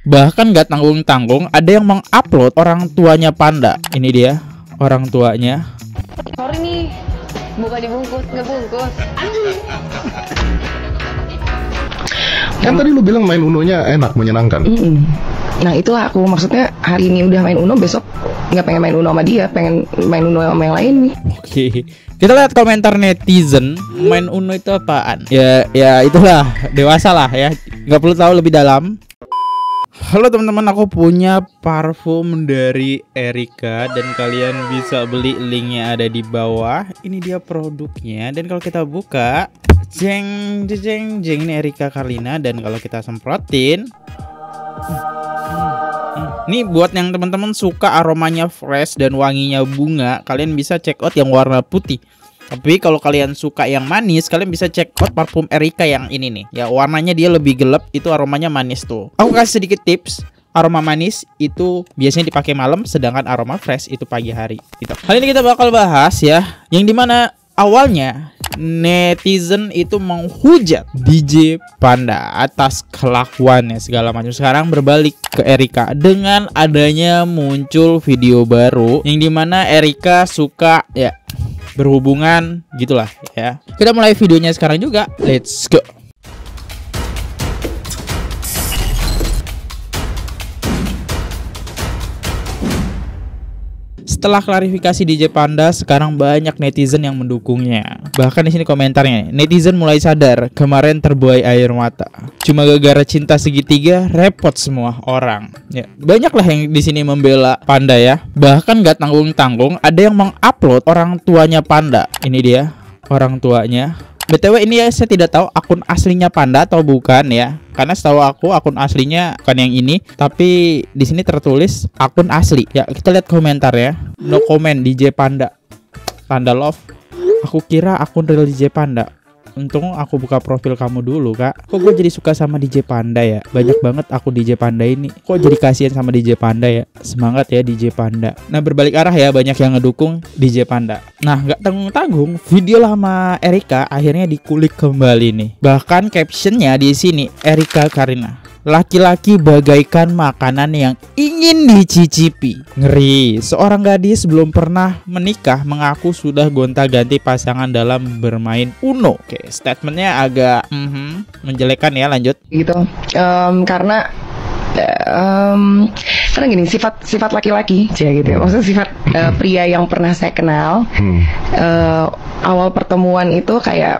Bahkan gak tanggung-tanggung ada yang mengupload orang tuanya Panda. Ini dia orang tuanya. Sorry nih, bukan dibungkus, ngebungkus. Kan tadi lu bilang main Unonya enak, menyenangkan. Nah itu aku maksudnya hari ini udah main Uno, besok nggak pengen main Uno sama dia, pengen main Uno sama yang lain nih. Oke, kita lihat komentar netizen. Main Uno itu apaan? Ya itulah, dewasa lah ya, nggak perlu tahu lebih dalam. Halo teman-teman, aku punya parfum dari Erika dan kalian bisa beli, linknya ada di bawah. Ini dia produknya, dan kalau kita buka, jeng ini Erika Carlina, dan kalau kita semprotin, ini buat yang teman-teman suka aromanya fresh dan wanginya bunga, kalian bisa check out yang warna putih. Tapi kalau kalian suka yang manis, kalian bisa check out parfum Erika yang ini nih. Ya, warnanya dia lebih gelap, itu aromanya manis tuh. Aku kasih sedikit tips. Aroma manis itu biasanya dipakai malam, sedangkan aroma fresh itu pagi hari gitu. Kali ini kita bakal bahas ya, yang dimana awalnya netizen itu menghujat DJ Panda atas kelakuannya segala macam. Sekarang berbalik ke Erika dengan adanya muncul video baru yang dimana Erika suka ya berhubungan gitulah ya. Kita mulai videonya sekarang juga. Let's go. Setelah klarifikasi DJ Panda, sekarang banyak netizen yang mendukungnya. Bahkan di sini komentarnya, netizen mulai sadar kemarin terbuai air mata. Cuma gara-gara cinta segitiga, repot semua orang. Ya, banyaklah yang di sini membela Panda ya. Bahkan gak tanggung-tanggung ada yang mengupload orang tuanya Panda. Ini dia orang tuanya. BTW ini ya, saya tidak tahu akun aslinya Panda atau bukan ya. Karena setahu aku akun aslinya bukan yang ini, tapi di sini tertulis akun asli. Ya, kita lihat komentar ya. No comment DJ Panda. Tanda love. Aku kira akun real DJ Panda. Untung aku buka profil kamu dulu, Kak. Kok gue jadi suka sama DJ Panda ya? Banyak banget aku DJ Panda ini. Kok jadi kasihan sama DJ Panda ya? Semangat ya DJ Panda. Nah, berbalik arah ya, banyak yang ngedukung DJ Panda. Nah, gak tanggung-tanggung, video lama Erika akhirnya dikulik kembali nih. Bahkan captionnya di sini, Erika Carlina, laki-laki bagaikan makanan yang ingin dicicipi. Ngeri, seorang gadis belum pernah menikah mengaku sudah gonta-ganti pasangan dalam bermain Uno. Oke, statementnya agak menjelekan ya, lanjut. Gitu, karena gini, sifat laki-laki ya gitu ya. Maksudnya sifat pria yang pernah saya kenal, awal pertemuan itu kayak,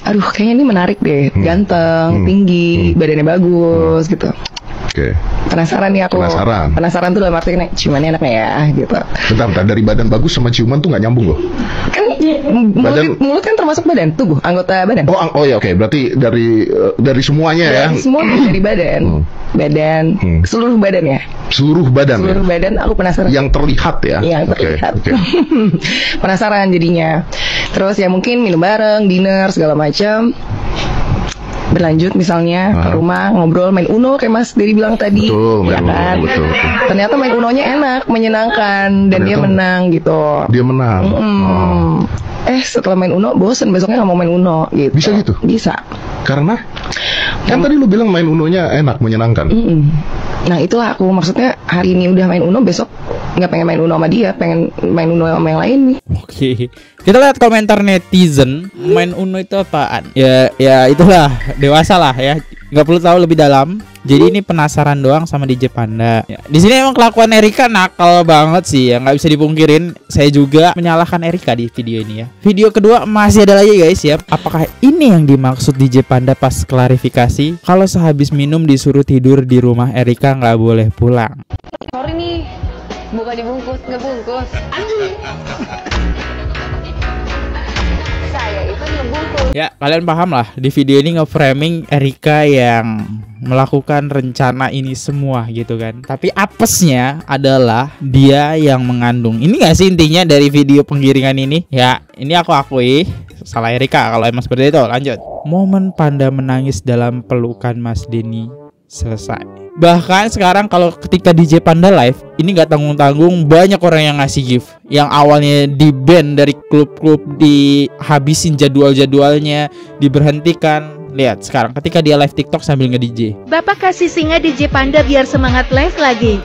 aduh kayaknya ini menarik deh, ganteng, tinggi, badannya bagus gitu. Oke. Penasaran nih aku. Penasaran tuh dalam arti ciumannya enaknya ya gitu. Bentar, dari badan bagus sama ciuman tuh nggak nyambung loh. Kan mulut kan termasuk badan, tubuh, anggota badan. Oh ya, oke. Berarti dari semuanya ya. Semua dari badan. Seluruh badan ya. Seluruh badan aku penasaran. Yang terlihat ya. Yang terlihat. Okay. Penasaran jadinya. Terus ya mungkin minum bareng, dinner segala macam. Berlanjut misalnya ke rumah ngobrol, main Uno kayak Mas Dery bilang tadi. Betul, ya kan? Betul. Ternyata main Unonya enak, menyenangkan, dan dia menang gitu. Dia menang. Setelah main Uno bosen, besoknya nggak mau main Uno gitu. Bisa gitu? Bisa. Karena kan tadi lu bilang main Unonya enak, menyenangkan. Nah itulah aku maksudnya hari ini udah main Uno, besok nggak pengen main Uno sama dia, pengen main Uno sama yang lain nih. Oke, kita lihat komentar netizen. Main Uno itu apaan? Ya itulah, dewasa lah ya, nggak perlu tahu lebih dalam. Jadi ini penasaran doang sama DJ Panda ya. Di sini emang kelakuan Erika nakal banget sih ya, nggak bisa dipungkirin. Saya juga menyalahkan Erika di video ini ya. Video kedua masih ada lagi guys ya. Apakah ini yang dimaksud DJ Panda pas klarifikasi kalau sehabis minum disuruh tidur di rumah Erika nggak boleh pulang? Sorry nih, bukan dibungkus, ngebungkus. Saya itu ngebungkus. Ya, kalian paham lah, di video ini nge-framing Erika yang melakukan rencana ini semua gitu kan. Tapi apesnya adalah dia yang mengandung. Ini gak sih intinya dari video penggiringan ini? Ya, ini aku akui salah Erika kalau emang seperti itu. Lanjut. Momen Panda menangis dalam pelukan Mas Denny selesai. Bahkan sekarang kalau ketika DJ Panda live, ini gak tanggung-tanggung banyak orang yang ngasih gift. Yang awalnya di-ban dari klub-klub, dihabisin jadwal-jadwalnya, diberhentikan, Lihat sekarang ketika dia live TikTok sambil nge-DJ. Bapak kasih singa DJ Panda biar semangat live lagi.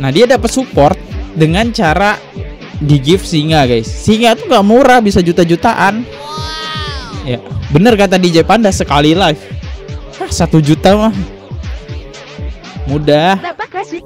Nah, dia dapat support dengan cara di-give singa, guys. Singa tuh gak murah, bisa juta-jutaan. Ya, bener kata DJ Panda, sekali live 1 juta mah mudah. Bapak kasih.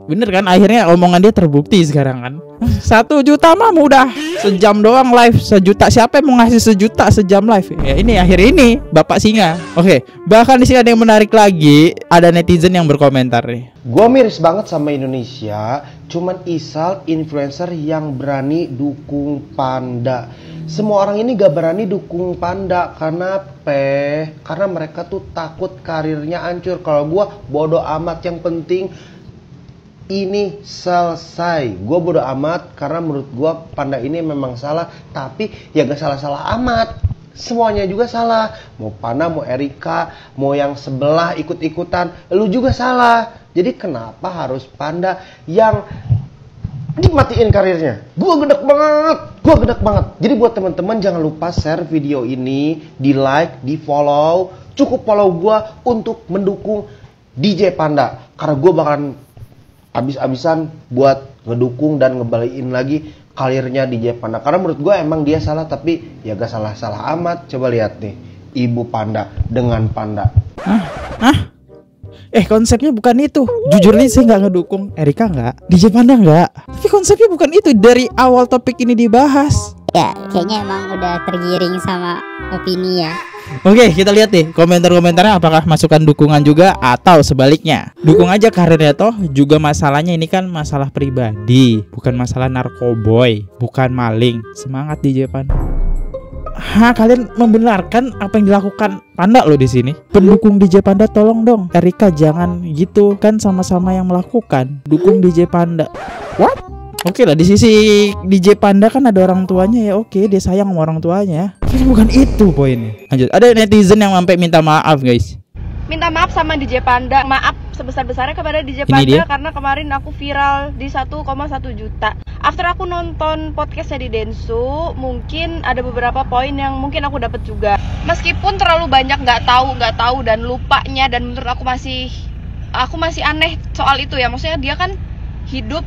Bener kan, akhirnya omongan dia terbukti sekarang kan. 1 juta mah mudah, sejam doang live 1 juta. Siapa yang mau ngasih 1 juta sejam live? Ya ini akhir ini Bapak Singa. Oke, bahkan di sini ada yang menarik lagi, ada netizen yang berkomentar nih. Gua miris banget sama Indonesia, cuman Isal influencer yang berani dukung Panda. Semua orang ini gak berani dukung Panda karena mereka tuh takut karirnya hancur. Kalau gua bodo amat, yang penting ini selesai. Gue bodo amat karena menurut gue Panda ini memang salah, tapi ya gak salah-salah amat. Semuanya juga salah. Mau Panda, mau Erika, mau yang sebelah ikut-ikutan, lu juga salah. Jadi kenapa harus Panda yang dimatiin karirnya? Gue gedek banget. Jadi buat teman-teman jangan lupa share video ini, di like, di follow. Cukup follow gue untuk mendukung DJ Panda, karena gue bakalan abis-abisan buat ngedukung dan ngebalikin lagi karirnya DJ Panda. Karena menurut gue emang dia salah, tapi ya gak salah-salah amat. Coba lihat nih, Ibu Panda dengan Panda. Konsepnya bukan itu. Jujur nih, saya nggak ngedukung Erika, nggak, DJ Panda nggak. Tapi konsepnya bukan itu dari awal topik ini dibahas. Ya, kayaknya emang udah tergiring sama opini ya. Oke, kita lihat nih komentar-komentarnya, apakah masukan dukungan juga atau sebaliknya. Dukung aja karirnya, toh juga masalahnya ini kan masalah pribadi, bukan masalah narkoboy, bukan maling. Semangat DJ Panda. Kalian membenarkan apa yang dilakukan Panda loh di sini. Pendukung DJ Panda tolong dong, Erika jangan gitu, kan sama-sama yang melakukan. Dukung DJ Panda. What? Oke lah, di sisi DJ Panda kan ada orang tuanya ya. Oke, dia sayang sama orang tuanya. Tapi bukan itu poinnya. Lanjut. Ada netizen yang sampai minta maaf, guys. Minta maaf sama DJ Panda. Maaf sebesar-besarnya kepada DJ Ini Panda dia. karena kemarin aku viral di 1,1 juta. After aku nonton podcastnya di Densu, mungkin ada beberapa poin yang mungkin aku dapat juga. Meskipun terlalu banyak nggak tahu dan lupanya, dan menurut aku masih aneh soal itu ya. Maksudnya dia kan hidup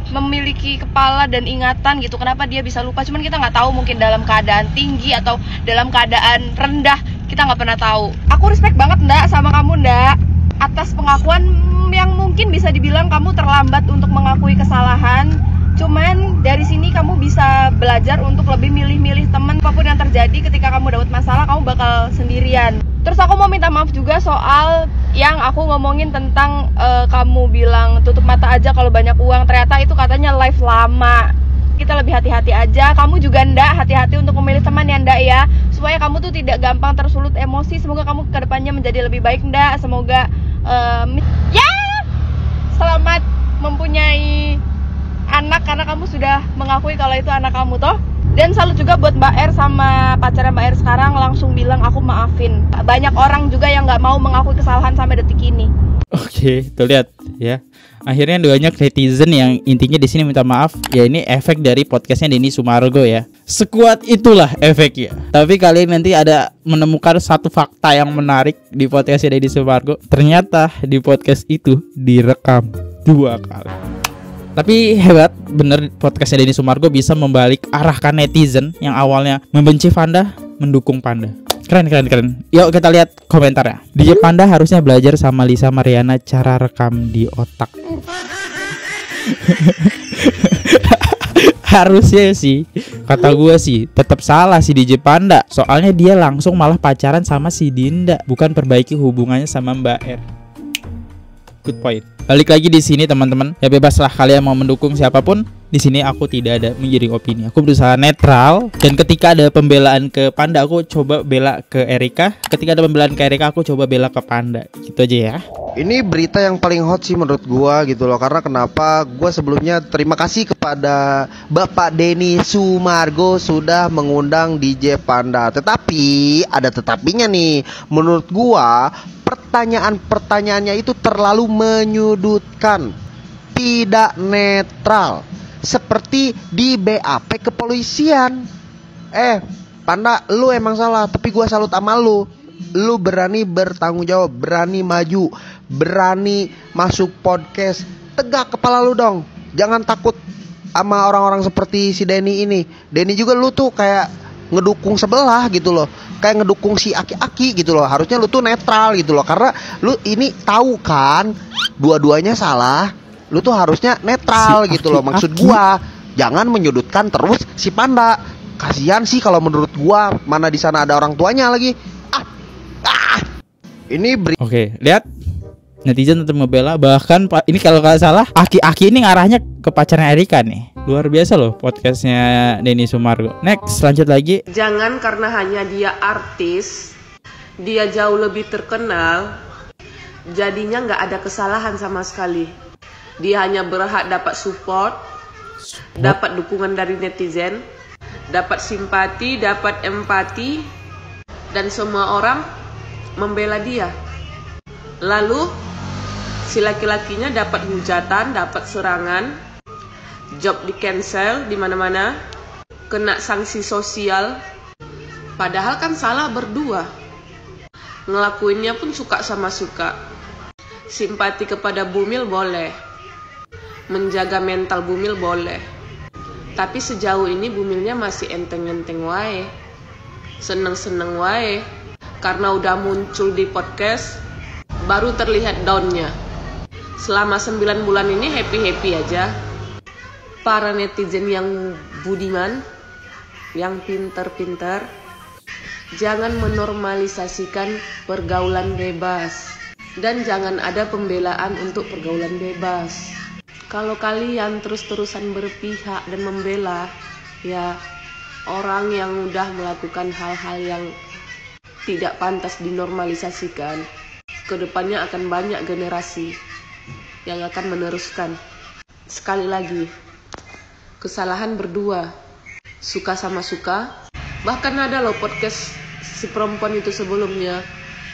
memiliki kepala dan ingatan gitu, kenapa dia bisa lupa? Cuman kita nggak tahu, mungkin dalam keadaan tinggi atau dalam keadaan rendah, kita nggak pernah tahu. Aku respect banget Ndak sama kamu Ndak, atas pengakuan yang mungkin bisa dibilang kamu terlambat untuk mengakui kesalahan. Cuman dari sini kamu bisa belajar untuk lebih milih-milih teman. Apapun yang terjadi ketika kamu dapat masalah, kamu bakal sendirian. Terus aku mau minta maaf juga soal yang aku ngomongin tentang kamu bilang tutup mata aja kalau banyak uang. Ternyata itu katanya live lama. Kita lebih hati-hati aja. Kamu juga Ndak, hati-hati untuk memilih teman ya Ndak ya, supaya kamu tuh tidak gampang tersulut emosi. Semoga kamu kedepannya menjadi lebih baik Ndak. Semoga selamat mempunyai anak, karena kamu sudah mengakui kalau itu anak kamu toh. Dan salut juga buat Mbak R sama pacarnya Mbak R sekarang langsung bilang aku maafin. Banyak orang juga yang nggak mau mengakui kesalahan sampai detik ini. Oke, tuh lihat ya. Akhirnya banyak netizen yang intinya di sini minta maaf. Ya ini efek dari podcastnya Denny Sumargo ya. Sekuat itulah efeknya. Tapi kalian nanti ada menemukan satu fakta yang menarik di podcastnya Denny Sumargo. Ternyata di podcast itu direkam 2 kali. Tapi hebat bener podcastnya Denny Sumargo bisa membalik arahkan netizen yang awalnya membenci Panda, mendukung Panda. Keren. Yuk kita lihat komentarnya. DJ Panda harusnya belajar sama Lisa Mariana cara rekam di otak. Harusnya sih, kata gue sih tetap salah si DJ Panda. Soalnya dia langsung malah pacaran sama si Dinda, bukan perbaiki hubungannya sama Mbak R. Good point. Balik lagi di sini teman-teman, ya bebaslah kalian mau mendukung siapapun. Di sini aku tidak ada mengiring opini. Aku berusaha netral, dan ketika ada pembelaan ke Panda aku coba bela ke Erika. Ketika ada pembelaan ke Erika aku coba bela ke Panda. Gitu aja ya. Ini berita yang paling hot sih menurut gua gitu loh. Karena kenapa? Gua sebelumnya terima kasih kepada Bapak Denny Sumargo sudah mengundang DJ Panda. Tetapi ada tetapinya nih. Menurut gua pertanyaan-pertanyaannya itu terlalu menyudutkan, tidak netral. seperti di BAP kepolisian. Panda, lu emang salah, tapi gua salut sama lu. Lu berani bertanggung jawab, berani maju, berani masuk podcast. Tegak kepala lu dong. Jangan takut sama orang-orang seperti si Denny ini. Denny juga lu tuh kayak ngedukung sebelah gitu loh. Kayak ngedukung si Aki-Aki gitu loh. Harusnya lu tuh netral gitu loh. Karena lu ini tahu kan dua-duanya salah. Lu tuh harusnya netral si gitu loh. Maksud gua jangan menyudutkan terus si Panda. Kasihan sih kalau menurut gua. Mana di sana ada orang tuanya lagi. Ini Oke, lihat netizen tetap ngebela. Bahkan ini kalau nggak salah Aki-Aki ini ngarahnya ke pacarnya Erika nih. Luar biasa loh podcastnya Denny Sumargo. Next, lanjut lagi. Jangan karena hanya dia artis, dia jauh lebih terkenal, jadinya nggak ada kesalahan sama sekali. Dia hanya berhak dapat support, dapat dukungan dari netizen, dapat simpati, dapat empati, dan semua orang membela dia. Lalu si laki-lakinya dapat hujatan, dapat serangan, job di cancel di mana-mana, kena sanksi sosial. Padahal kan salah berdua. Ngelakuinnya pun suka sama suka. Simpati kepada Bumil boleh, menjaga mental Bumil boleh. Tapi sejauh ini Bumilnya masih enteng-enteng wae, seneng-seneng wae. Karena udah muncul di podcast, baru terlihat downnya. Selama 9 bulan ini happy-happy aja. Para netizen yang budiman, yang pintar-pintar, jangan menormalisasikan pergaulan bebas. Dan jangan ada pembelaan untuk pergaulan bebas. Kalau kalian terus-terusan berpihak dan membela, ya orang yang udah melakukan hal-hal yang tidak pantas dinormalisasikan, kedepannya akan banyak generasi yang akan meneruskan. Sekali lagi, kesalahan berdua, suka sama suka. Bahkan ada loh podcast si perempuan itu sebelumnya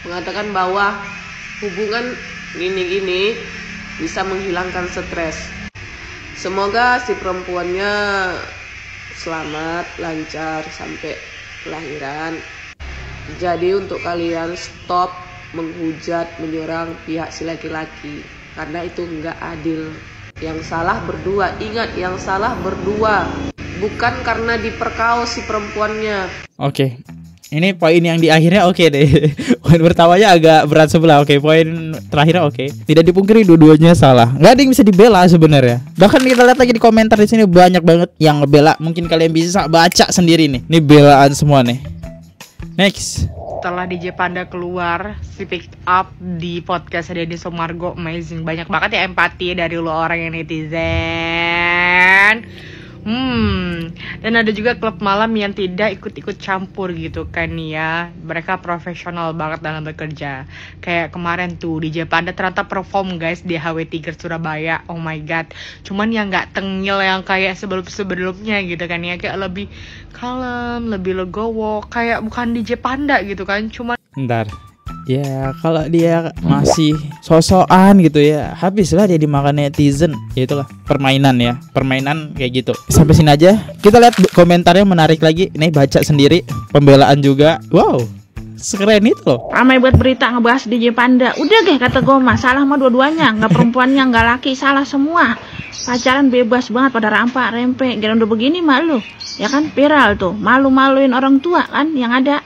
mengatakan bahwa hubungan gini-gini bisa menghilangkan stres. Semoga si perempuannya selamat, lancar sampai kelahiran. Jadi untuk kalian stop menghujat, menyerang pihak si laki-laki, karena itu enggak adil. Yang salah berdua, ingat, yang salah berdua, bukan karena diperkaos si perempuannya. Oke. Ini poin yang di akhirnya oke deh. Poin pertamanya agak berat sebelah. Oke, poin terakhirnya oke. Tidak dipungkiri dua-duanya salah. Nggak ada yang bisa dibela sebenarnya. Bahkan kita lihat lagi di komentar di sini banyak banget yang ngebela. Mungkin kalian bisa baca sendiri nih. Ini belaan semua nih. Next. Setelah DJ Panda keluar, speak up di podcast Denny Sumargo, amazing. Banyak banget ya empati dari lo orang yang netizen. Dan ada juga klub malam yang tidak ikut-ikut campur gitu kan ya. Mereka profesional banget dalam bekerja. Kayak kemarin tuh DJ Panda ternyata perform guys di HW3 Surabaya. Oh my god. Cuman yang gak tengil yang kayak sebelum-sebelumnya gitu kan ya. Kayak lebih kalem, lebih legowo. Kayak bukan DJ Panda gitu kan. Cuman Bentar. Ya kalau dia masih sosokan gitu ya, habislah dia dimakan netizen. Ya itulah permainan ya, permainan kayak gitu. Sampai sini aja. Kita lihat komentarnya menarik lagi. Ini baca sendiri, pembelaan juga. Wow, sekeren itu loh. Ramai buat berita ngebahas DJ Panda. Udah deh kata gue mah, salah mah dua-duanya. Nggak perempuannya, nggak laki, salah semua. Pacaran bebas banget pada rampak, rempe. Gila udah begini malu, ya kan viral tuh. Malu-maluin orang tua kan yang ada.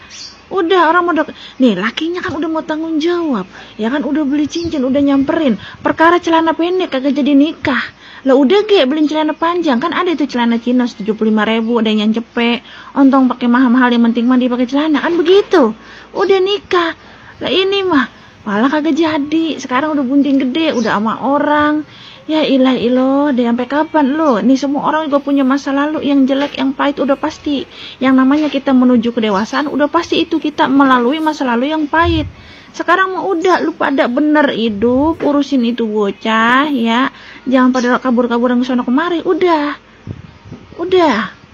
Udah orang mau nih lakinya kan udah mau tanggung jawab, ya kan udah beli cincin, udah nyamperin. Perkara celana pendek kagak jadi nikah. Lah udah ge beliin celana panjang, kan ada itu celana Cina 75.000, ada yang cepet. Ontong pakai mahal-mahal, yang penting mah dia pakai celana kan begitu. Udah nikah. Lah ini mah malah kagak jadi. Sekarang udah bunting gede, udah sama orang. Ya ilah ilo, deh sampai kapan lo? Nih semua orang juga punya masa lalu yang jelek, yang pahit udah pasti. Yang namanya kita menuju kedewasaan udah pasti itu kita melalui masa lalu yang pahit. Sekarang mah udah lu pada bener hidup, urusin itu bocah ya. Jangan pada kabur-kaburan ke sono kemari. Udah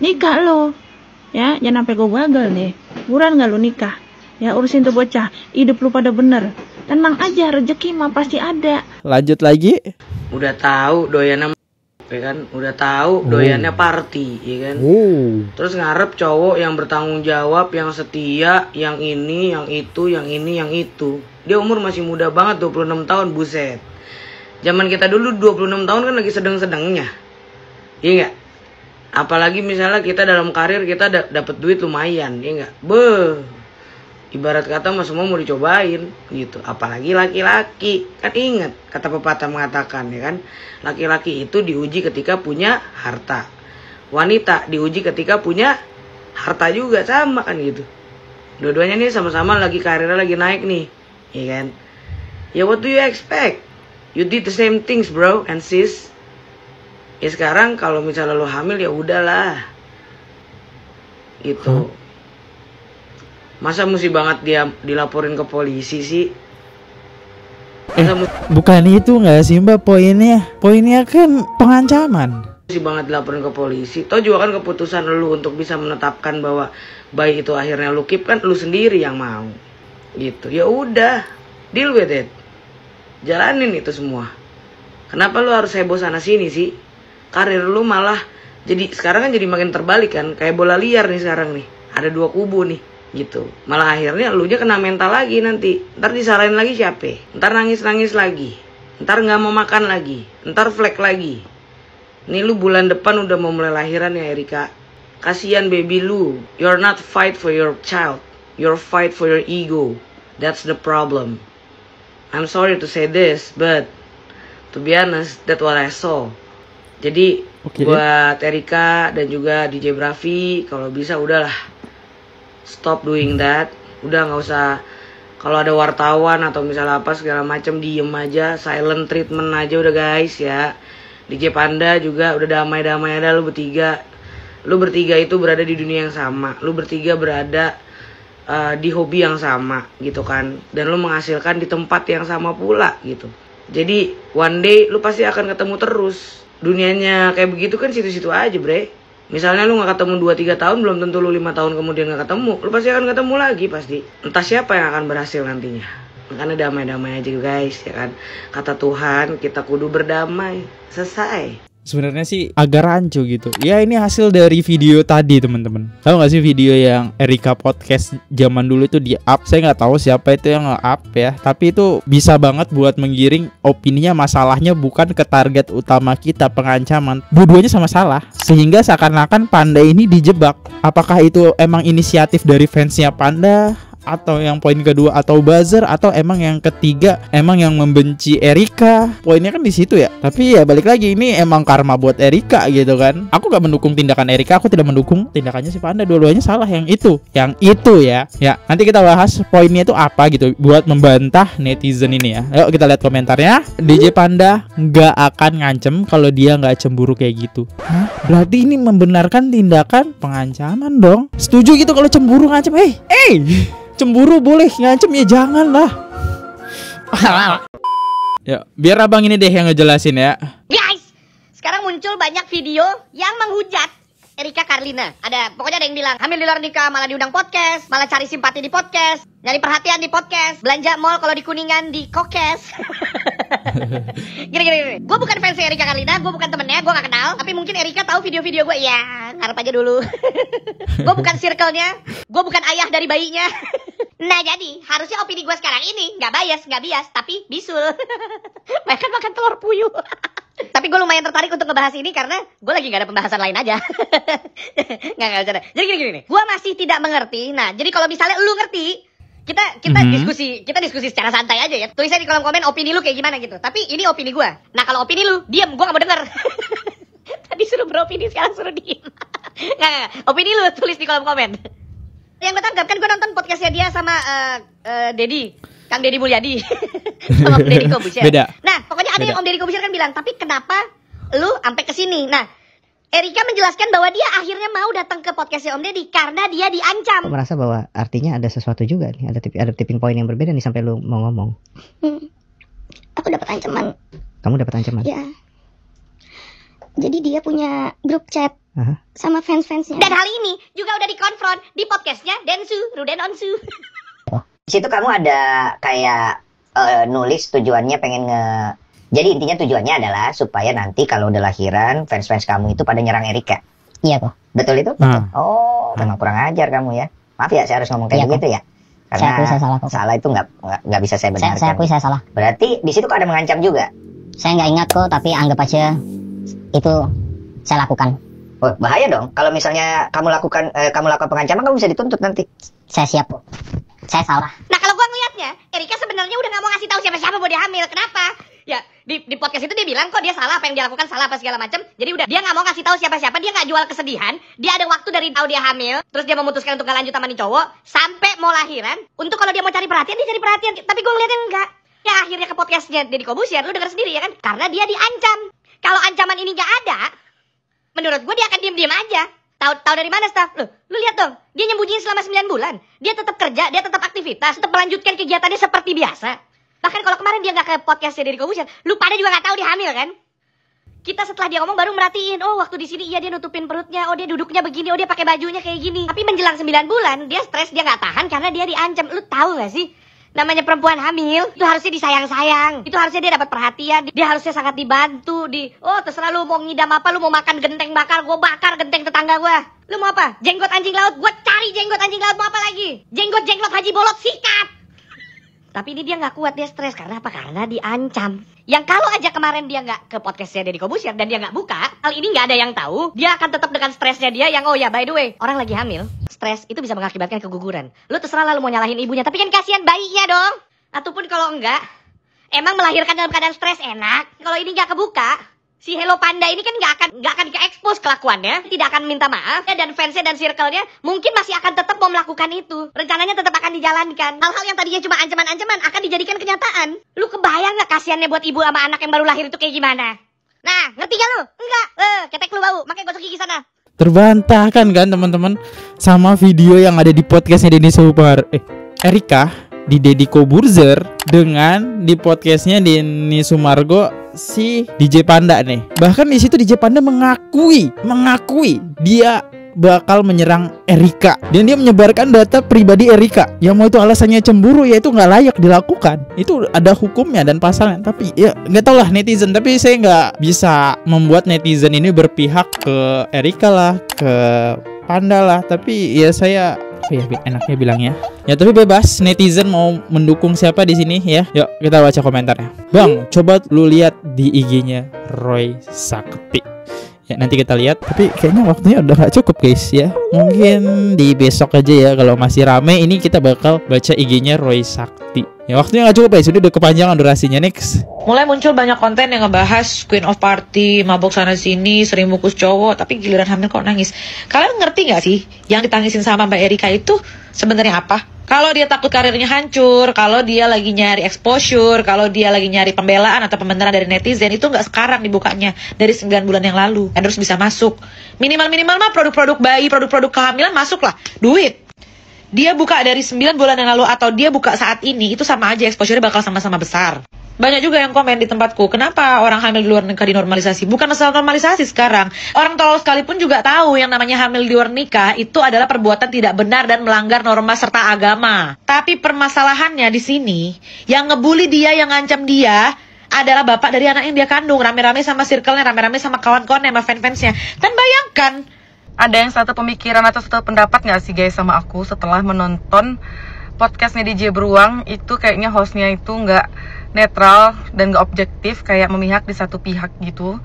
nikah lo. Ya, jangan sampai gue gagal nih. Buruan gak lu nikah? Ya urusin tuh bocah, hidup lu pada bener. Tenang aja, rezeki mah pasti ada. Lanjut lagi. Udah tahu doyan ya kan? Udah tahu doyannya party, ya kan? Terus ngarep cowok yang bertanggung jawab, yang setia, yang ini, yang itu, yang ini, yang itu. Dia umur masih muda banget, 26 tahun, buset. Zaman kita dulu 26 tahun kan lagi sedang-sedangnya. Iya enggak? Apalagi misalnya kita dalam karir kita dapat duit lumayan, ya enggak? Ibarat kata mah semua mau dicobain gitu. Apalagi laki-laki. Kan ingat kata pepatah mengatakan, ya kan, laki-laki itu diuji ketika punya harta. Wanita diuji ketika punya harta juga, sama kan gitu. Dua-duanya nih sama-sama lagi karirnya lagi naik nih, ya kan. Ya what do you expect? You did the same things bro and sis. Ya sekarang kalau misalnya lo hamil ya udahlah. Gitu. Masa mesti banget dia dilaporin ke polisi sih? Bukan itu nggak sih Mbak poinnya? Poinnya kan pengancaman. Mesti banget dilaporin ke polisi. Toh juga kan keputusan lu untuk bisa menetapkan bahwa bayi itu akhirnya lu keep kan lu sendiri yang mau. Gitu. Ya udah, deal with it. Jalanin itu semua. Kenapa lu harus heboh sana sini sih? Karir lu malah jadi sekarang kan jadi makin terbalik kan, kayak bola liar nih sekarang nih. Ada dua kubu nih. Gitu. Malah akhirnya elunya kena mental lagi nanti. Ntar disalahin lagi siapa? Ntar nangis-nangis lagi. Ntar gak mau makan lagi. Ntar flek lagi. Nih lu bulan depan udah mau mulai lahiran ya Erika. Kasian baby lu. You're not fight for your child. You're fight for your ego. That's the problem. I'm sorry to say this, but to be honest, that's what I saw. Jadi buat Erika dan juga DJ Bravi, kalau bisa udahlah. Stop doing that. Udah nggak usah. Kalau ada wartawan atau misalnya apa segala macam diem aja, silent treatment aja udah guys ya. DJ Panda juga udah damai-damai ada lu bertiga. Lu bertiga itu berada di dunia yang sama. Lu bertiga berada di hobi yang sama gitu kan. Dan lu menghasilkan di tempat yang sama pula gitu. Jadi one day lu pasti akan ketemu terus. Dunianya kayak begitu kan situ-situ aja bre. Misalnya lu gak ketemu 2-3 tahun, belum tentu lu 5 tahun kemudian gak ketemu. Lu pasti akan ketemu lagi pasti. Entah siapa yang akan berhasil nantinya. Makanya damai-damai aja guys, ya kan. Kata Tuhan, kita kudu berdamai. Selesai. Sebenarnya sih agak rancu gitu. Ya ini hasil dari video tadi teman-teman. Tahu nggak sih video yang Erika podcast zaman dulu itu di up? Saya nggak tahu siapa itu yang nge-up ya. Tapi itu bisa banget buat menggiring opininya. Masalahnya bukan ke target utama kita, pengancaman. Dua-duanya sama salah. Sehingga seakan-akan Panda ini dijebak. Apakah itu emang inisiatif dari fansnya Panda? Atau yang poin kedua atau buzzer, atau emang yang ketiga emang yang membenci Erika? Poinnya kan di situ ya. Tapi ya balik lagi, ini emang karma buat Erika gitu kan. Aku gak mendukung tindakan Erika, aku tidak mendukung tindakannya si Panda. Dua-duanya salah yang itu ya. Ya nanti kita bahas poinnya itu apa gitu buat membantah netizen ini ya. Ayo kita lihat komentarnya. DJ Panda gak akan ngancem kalau dia gak cemburu kayak gitu. Hah? Berarti ini membenarkan tindakan pengancaman dong. Setuju gitu kalau cemburu ngancem? Cemburu boleh, ngancem ya jangan lah. Ya, biar abang ini deh yang ngejelasin ya. Guys, sekarang muncul banyak video yang menghujat Erika Karlina. Pokoknya ada yang bilang hamil di luar nikah malah diundang podcast, malah cari simpati di podcast, nyari perhatian di podcast, belanja mall kalau di Kuningan di kokes. Gini. Gue bukan fans Erika Karlina, gue bukan temennya, gue gak kenal. Tapi mungkin Erika tahu video-video gue. Ya, ngarep aja dulu. Gue bukan circle-nya, gue bukan ayah dari bayinya. Nah jadi harusnya opini gue sekarang ini gak bias, tapi bisul. Makan telur puyuh. Tapi gue lumayan tertarik untuk ngebahas ini karena gue lagi gak ada pembahasan lain aja. Gak bercanda. Jadi gini. Gue masih tidak mengerti. Nah jadi kalau misalnya lu ngerti, kita diskusi secara santai aja ya. Tulisnya di kolom komen opini lu kayak gimana gitu. Tapi ini opini gue. Nah kalau opini lu diem, gue gak mau denger. Tadi suruh beropini, sekarang suruh diem. Nggak. Opini lu tulis di kolom komen. Yang gue tangkap kan gue nonton podcastnya dia sama Kang Deddy Mulyadi sama Deddy Kobusher. Beda. Nah pokoknya ada yang Om Deddy Kobusher kan bilang, tapi kenapa lu sampai kesini? Nah Erika menjelaskan bahwa dia akhirnya mau datang ke podcastnya Om Deddy karena dia diancam. Aku merasa bahwa artinya ada sesuatu juga nih, ada tipping point yang berbeda nih sampai lu mau ngomong. Aku dapat ancaman. Kamu dapat ancaman? Ya. Jadi dia punya grup chat sama fans-fansnya. Dan hal ini juga udah dikonfront di podcastnya Densu, Ruden Onsu. Di situ kamu ada kayak nulis tujuannya pengen Jadi intinya tujuannya adalah supaya nanti kalau udah lahiran, fans-fans kamu itu pada nyerang Erika. Iya kok. Betul itu? Oh, memang kurang ajar kamu ya. Maaf ya, saya harus ngomong kayak begitu ya. Karena saya akui saya salah kok. Salah itu nggak bisa saya benarkan. Saya akui saya salah. Berarti di situ kok ada mengancam juga? Saya nggak ingat kok, tapi anggap aja itu saya lakukan. Oh, bahaya dong. Kalau misalnya kamu lakukan pengancaman, kamu bisa dituntut nanti. Saya siap kok. Saya salah. Nah kalau gua ngeliatnya, Erika sebenarnya udah nggak mau ngasih tahu siapa-siapa bahwa dia hamil. Kenapa? Ya di podcast itu dia bilang kok dia salah, apa yang dia lakukan salah apa segala macam. Jadi udah dia nggak mau ngasih tahu siapa-siapa, dia nggak jual kesedihan. Dia ada waktu dari tahu dia hamil, terus dia memutuskan untuk nggak lanjut sama nih cowok sampai mau lahiran. Untuk kalau dia mau cari perhatian, dia cari perhatian. Tapi gue ngeliatnya enggak. Ya akhirnya ke podcastnya Deddy Corbuzier, lu denger sendiri ya kan? Karena dia diancam. Kalau ancaman ini nggak ada, menurut gue dia akan diem-diem aja. Tahu dari mana, Staff? Lu lihat dong, dia nyembunyiin selama 9 bulan. Dia tetap kerja, dia tetap aktivitas, tetap melanjutkan kegiatannya seperti biasa. Bahkan kalau kemarin dia nggak ke podcastnya Deddy Corbuzier, lu pada juga nggak tahu dia hamil kan? Kita setelah dia ngomong baru merhatiin, oh waktu di sini iya dia nutupin perutnya, oh dia duduknya begini, oh dia pakai bajunya kayak gini. Tapi menjelang 9 bulan dia stres, dia nggak tahan karena dia diancam. Lu tahu nggak sih? Namanya perempuan hamil, itu harusnya disayang-sayang. Itu harusnya dia dapat perhatian, dia harusnya sangat dibantu. Oh terserah lu mau ngidam apa, lu mau makan genteng bakar, gue bakar genteng tetangga gue. Lu mau apa? Jenggot anjing laut, gue cari jenggot anjing laut, mau apa lagi? Jenggot Haji Bolot, sikat. Tapi ini dia nggak kuat, dia stres. Karena apa? Karena diancam. Yang kalau aja kemarin dia nggak ke podcastnya Deddy Corbuzier dan dia nggak buka, hal ini nggak ada yang tahu, dia akan tetap dengan stresnya dia yang, oh ya by the way, orang lagi hamil, stres itu bisa mengakibatkan keguguran. Lu terserah lah lu mau nyalahin ibunya, tapi kan kasihan bayinya dong. Ataupun kalau enggak, emang melahirkan dalam keadaan stres enak. Kalau ini nggak kebuka, si Hello Panda ini kan nggak akan ke-expose kelakuannya, tidak akan minta maaf, dan fansnya dan circle-nya mungkin masih akan tetap mau melakukan itu. Rencananya tetap akan dijalankan. Hal-hal yang tadinya cuma ancaman-ancaman akan dijadikan kenyataan. Lu kebayang nggak kasiannya buat ibu sama anak yang baru lahir itu kayak gimana? Nah, ngerti gak lu? Enggak, ketek lu bau, makanya gosok gigi sana. Terbantahkan kan teman-teman sama video yang ada di podcastnya Erika di Deddy Corbuzier dengan di podcastnya Denny Sumargo si DJ Panda nih. Bahkan di situ DJ Panda mengakui dia bakal menyerang Erika dan dia menyebarkan data pribadi Erika. Yang mau itu alasannya cemburu, ya itu nggak layak dilakukan. Itu ada hukumnya dan pasalnya. Tapi ya nggak tau lah netizen. Tapi saya nggak bisa membuat netizen ini berpihak ke Erika lah, ke Panda lah. Tapi ya saya enaknya bilangnya ya, tapi bebas netizen mau mendukung siapa di sini ya. Yuk kita baca komentarnya. Bang, coba lu lihat di IG-nya Roy Sakti. Ya nanti kita lihat. Tapi kayaknya waktunya udah gak cukup guys ya. Mungkin di besok aja ya, kalau masih rame ini kita bakal baca IG-nya Roy Sakti. Ya waktunya gak cukup guys, udah kepanjangan durasinya. Next. Mulai muncul banyak konten yang ngebahas Queen of Party, mabok sana sini, sering mukus cowok, tapi giliran hamil kok nangis. Kalian ngerti gak sih yang ditangisin sama Mbak Erika itu sebenarnya apa? Kalau dia takut karirnya hancur, kalau dia lagi nyari exposure, kalau dia lagi nyari pembelaan atau pembenaran dari netizen, itu nggak sekarang dibukanya, dari 9 bulan yang lalu. Harus bisa masuk. Minimal mah produk-produk bayi, produk-produk kehamilan masuk lah, duit. Dia buka dari 9 bulan yang lalu atau dia buka saat ini, itu sama aja, exposure bakal sama-sama besar. Banyak juga yang komen di tempatku, kenapa orang hamil di luar nikah dinormalisasi? Bukan masalah normalisasi sekarang. Orang tolol sekalipun juga tahu yang namanya hamil di luar nikah itu adalah perbuatan tidak benar dan melanggar norma serta agama. Tapi permasalahannya di sini, yang ngebully dia, yang ngancam dia adalah bapak dari anak yang dia kandung, rame-rame sama circle-nya, rame-rame sama kawan-kawannya, sama fans-fansnya. Kan bayangkan, ada yang satu pemikiran atau satu pendapat gak sih guys sama aku setelah menonton podcastnya DJ Beruang? Itu kayaknya hostnya itu gak netral dan gak objektif, kayak memihak di satu pihak gitu.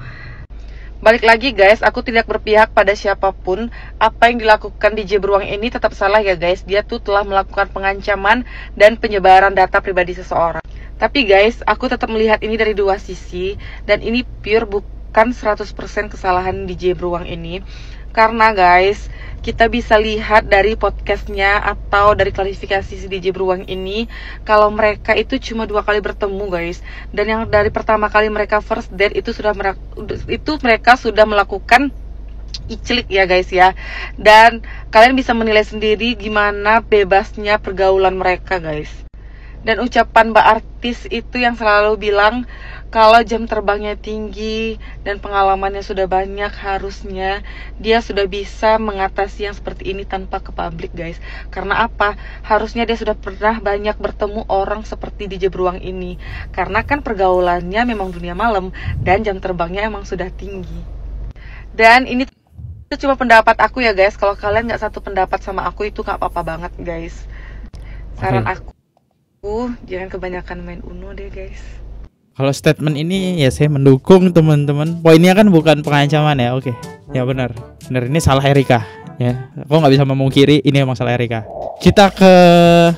Balik lagi guys, aku tidak berpihak pada siapapun. Apa yang dilakukan DJ Beruang ini tetap salah ya guys. Dia tuh telah melakukan pengancaman dan penyebaran data pribadi seseorang. Tapi guys, aku tetap melihat ini dari dua sisi, dan ini pure bukan 100% kesalahan DJ Beruang ini. Karena guys, kita bisa lihat dari podcastnya atau dari klarifikasi si DJ Beruang ini, kalau mereka itu cuma 2 kali bertemu guys. Dan yang dari pertama kali mereka first date itu mereka sudah melakukan iclik ya guys ya. Dan kalian bisa menilai sendiri gimana bebasnya pergaulan mereka guys. Dan ucapan Mbak artis itu yang selalu bilang Kalau jam terbangnya tinggi dan pengalamannya sudah banyak, harusnya dia sudah bisa mengatasi yang seperti ini tanpa ke publik, guys. Karena apa? Harusnya dia sudah pernah banyak bertemu orang seperti DJ Beruang ini. Karena kan pergaulannya memang dunia malam dan jam terbangnya emang sudah tinggi. Dan ini itu cuma pendapat aku ya, guys. Kalau kalian nggak satu pendapat sama aku itu nggak apa-apa banget, guys. Saran aku, jangan kebanyakan main Uno deh, guys. Kalau statement ini ya saya mendukung teman-teman. Poinnya kan bukan pengancaman ya. Oke. Ya benar. Benar, ini salah Erika ya. Aku nggak bisa memungkiri ini emang salah Erika. Kita ke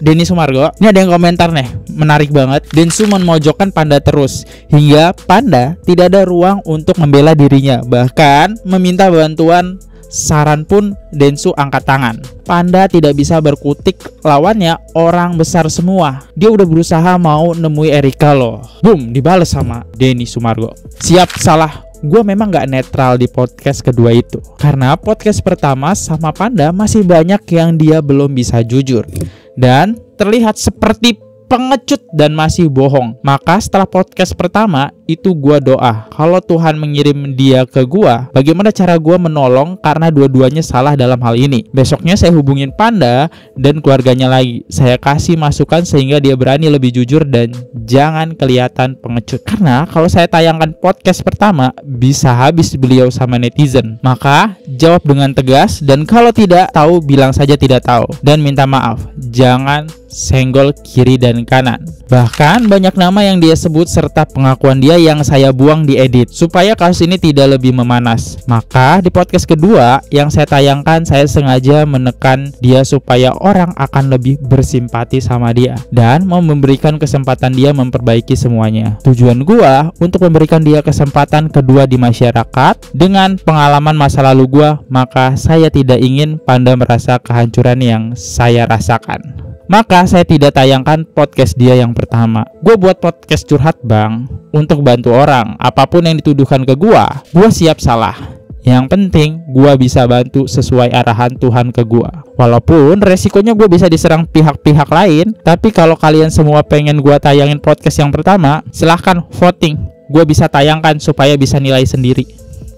Denny Sumargo. Ini ada yang komentar nih, menarik banget. Densu memojokkan Panda terus hingga Panda tidak ada ruang untuk membela dirinya. Bahkan meminta bantuan saran pun Densu angkat tangan. Panda tidak bisa berkutik, lawannya orang besar semua. Dia udah berusaha mau nemui Erika loh. Boom, dibales sama Denny Sumargo. Siap salah, gue memang gak netral di podcast kedua itu. Karena podcast pertama sama Panda masih banyak yang dia belum bisa jujur dan terlihat seperti pengecut dan masih bohong. Maka setelah podcast pertama itu gua doa, kalau Tuhan mengirim dia ke gua, bagaimana cara gua menolong karena dua-duanya salah dalam hal ini. Besoknya saya hubungin Panda dan keluarganya lagi. Saya kasih masukan sehingga dia berani lebih jujur dan jangan kelihatan pengecut. Karena kalau saya tayangkan podcast pertama bisa habis beliau sama netizen. Maka jawab dengan tegas dan kalau tidak tahu bilang saja tidak tahu dan minta maaf. Jangan senggol kiri dan kanan. Bahkan banyak nama yang dia sebut serta pengakuan dia yang saya buang di edit supaya kasus ini tidak lebih memanas. Maka di podcast kedua yang saya tayangkan, saya sengaja menekan dia supaya orang akan lebih bersimpati sama dia dan mau memberikan kesempatan dia memperbaiki semuanya. Tujuan gua untuk memberikan dia kesempatan kedua di masyarakat dengan pengalaman masa lalu gua, maka saya tidak ingin Panda merasa kehancuran yang saya rasakan. Maka saya tidak tayangkan podcast dia yang pertama. Gue buat podcast curhat bang, untuk bantu orang. Apapun yang dituduhkan ke gue siap salah. Yang penting gue bisa bantu sesuai arahan Tuhan ke gue. Walaupun resikonya gue bisa diserang pihak-pihak lain, tapi kalau kalian semua pengen gue tayangin podcast yang pertama, silahkan voting. Gue bisa tayangkan supaya bisa nilai sendiri.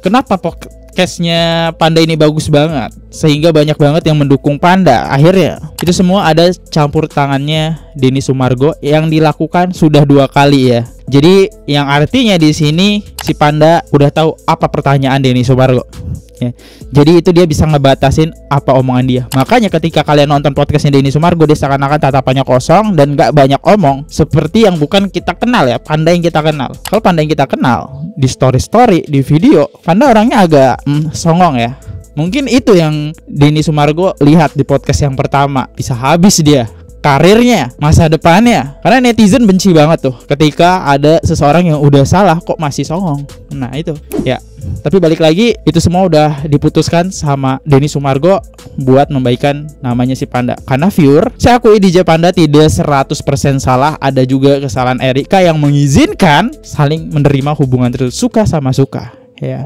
Kenapa podcastnya Panda ini bagus banget sehingga banyak banget yang mendukung Panda? Akhirnya itu semua ada campur tangannya Denny Sumargo yang dilakukan sudah 2 kali ya. Jadi yang artinya di sini si Panda udah tahu apa pertanyaan Denny Sumargo ya. Jadi itu dia bisa ngebatasin apa omongan dia. Makanya ketika kalian nonton podcastnya Denny Sumargo, dia seakan-akan tatapannya kosong dan gak banyak omong, seperti yang bukan kita kenal ya, Panda yang kita kenal. Kalau Panda yang kita kenal di story-story, di video, Panda orangnya agak songong ya. Mungkin itu yang Denny Sumargo lihat di podcast yang pertama. Bisa habis dia karirnya, masa depannya. Karena netizen benci banget tuh ketika ada seseorang yang udah salah kok masih songong. Nah itu ya. Tapi balik lagi, itu semua udah diputuskan sama Denny Sumargo buat membaikkan namanya si Panda. Karena viewer, saya akui DJ Panda tidak 100% salah. Ada juga kesalahan Erika yang mengizinkan saling menerima hubungan terus, suka sama suka ya.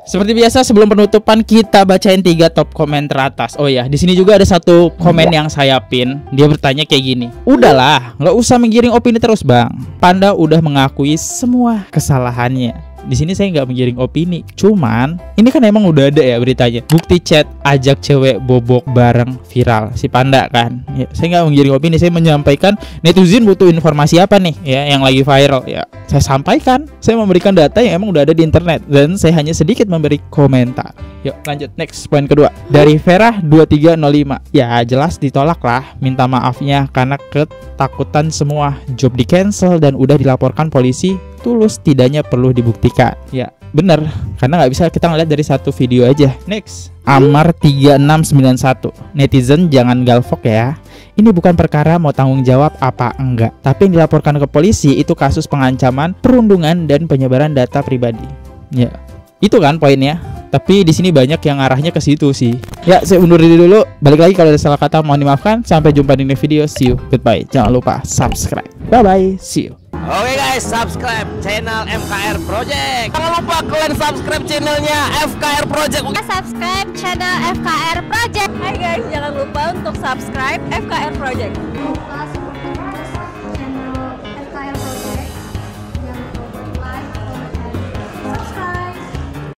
Seperti biasa sebelum penutupan kita bacain 3 top komen teratas. Oh ya, di sini juga ada satu komen yang saya pin. Dia bertanya kayak gini. Udahlah, nggak usah menggiring opini terus bang. Panda udah mengakui semua kesalahannya. Di sini saya nggak menggiring opini, cuman ini kan emang udah ada ya beritanya. Bukti chat ajak cewek bobok bareng viral si Panda kan. Ya, saya nggak menggiring opini, saya menyampaikan netizen butuh informasi apa nih ya yang lagi viral ya. Saya sampaikan, saya memberikan data yang emang udah ada di internet dan saya hanya sedikit memberi komentar. Yuk lanjut next poin kedua dari Vera 2305. Ya jelas ditolak lah minta maafnya karena ketakutan semua job di cancel dan udah dilaporkan polisi. Tulus tidaknya perlu dibuktikan. Ya bener, karena nggak bisa kita ngeliat dari satu video aja. Next, Amar 3691. Netizen jangan galvok ya. Ini bukan perkara mau tanggung jawab apa enggak, tapi yang dilaporkan ke polisi itu kasus pengancaman, perundungan dan penyebaran data pribadi. Ya itu kan poinnya. Tapi di sini banyak yang arahnya ke situ sih. Ya saya undur diri dulu. Balik lagi kalau ada salah kata mohon dimaafkan. Sampai jumpa di next video. See you. Goodbye. Jangan lupa subscribe. Bye bye. See you. Oke guys, subscribe channel FKR Project. Jangan lupa kalian subscribe channelnya FKR Project. Subscribe channel FKR Project. Hai guys, jangan lupa untuk subscribe FKR Project.